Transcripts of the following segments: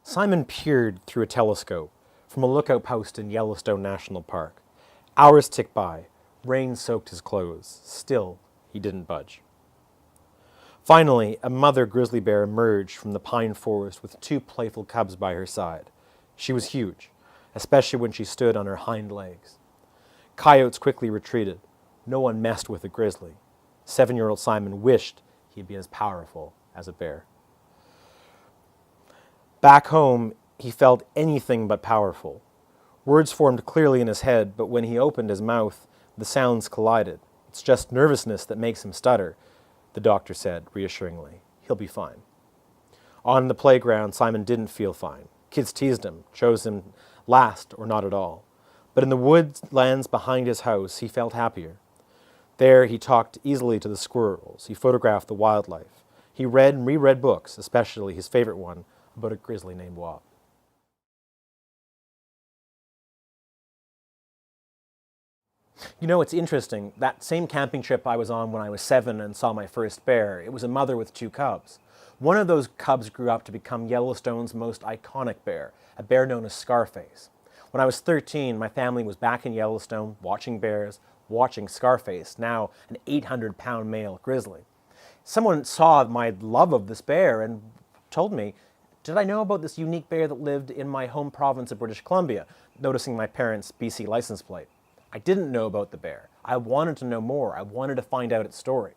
Simon peered through a telescope from a lookout post in Yellowstone National Park. Hours ticked by. Rain soaked his clothes. Still, he didn't budge. Finally, a mother grizzly bear emerged from the pine forest with two playful cubs by her side. She was huge, especially when she stood on her hind legs. Coyotes quickly retreated. No one messed with a grizzly. 7-year-old Simon wished he'd be as powerful as a bear. Back home, he felt anything but powerful. Words formed clearly in his head, but when he opened his mouth, the sounds collided. It's just nervousness that makes him stutter, the doctor said reassuringly. He'll be fine. On the playground, Simon didn't feel fine. Kids teased him, chose him last or not at all. But in the woodlands behind his house, he felt happier. There, he talked easily to the squirrels. He photographed the wildlife. He read and reread books, especially his favorite one about a grizzly named Wop. You know, it's interesting. That same camping trip I was on when I was 7 and saw my first bear, it was a mother with 2 cubs. One of those cubs grew up to become Yellowstone's most iconic bear, a bear known as Scarface. When I was 13, my family was back in Yellowstone watching bears, watching Scarface, now an 800-pound male grizzly. Someone saw my love of this bear and told me, did I know about this unique bear that lived in my home province of British Columbia, noticing my parents' BC license plate. I didn't know about the bear. I wanted to know more. I wanted to find out its story.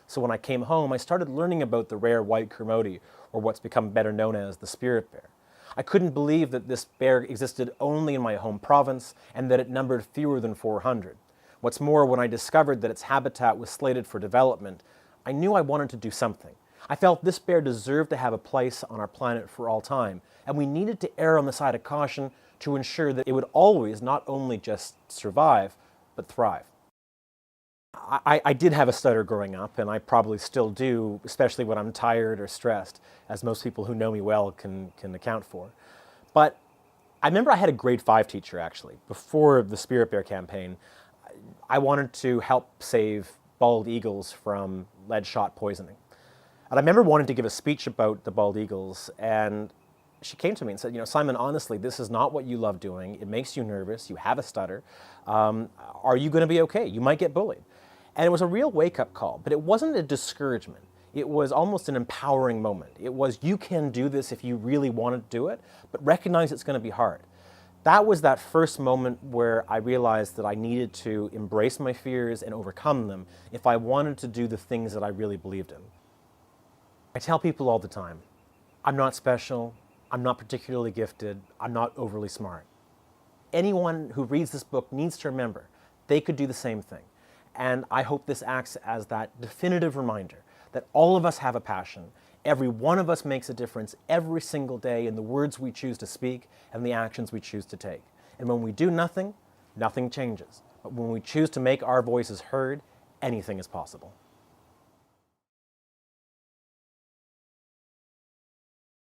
So when I came home, I started learning about the rare white Kermode, or what's become better known as the spirit bear. I couldn't believe that this bear existed only in my home province and that it numbered fewer than 400. What's more, when I discovered that its habitat was slated for development, I knew I wanted to do something. I felt this bear deserved to have a place on our planet for all time, and we needed to err on the side of caution to ensure that it would always not only just survive, but thrive. I did have a stutter growing up, and I probably still do, especially when I'm tired or stressed, as most people who know me well can account for. But I remember I had a grade 5 teacher, actually, before the Spirit Bear campaign. I wanted to help save bald eagles from lead shot poisoning. And I remember wanting to give a speech about the bald eagles, and she came to me and said, Simon, honestly, this is not what you love doing. It makes you nervous. You have a stutter. Are you going to be okay? You might get bullied. And it was a real wake-up call, but it wasn't a discouragement. It was almost an empowering moment. It was, you can do this if you really want to do it, but recognize it's going to be hard. That was that first moment where I realized that I needed to embrace my fears and overcome them if I wanted to do the things that I really believed in. I tell people all the time, I'm not special, I'm not particularly gifted, I'm not overly smart. Anyone who reads this book needs to remember they could do the same thing. And I hope this acts as that definitive reminder that all of us have a passion. Every one of us makes a difference every single day in the words we choose to speak and the actions we choose to take. And when we do nothing, nothing changes. But when we choose to make our voices heard, anything is possible.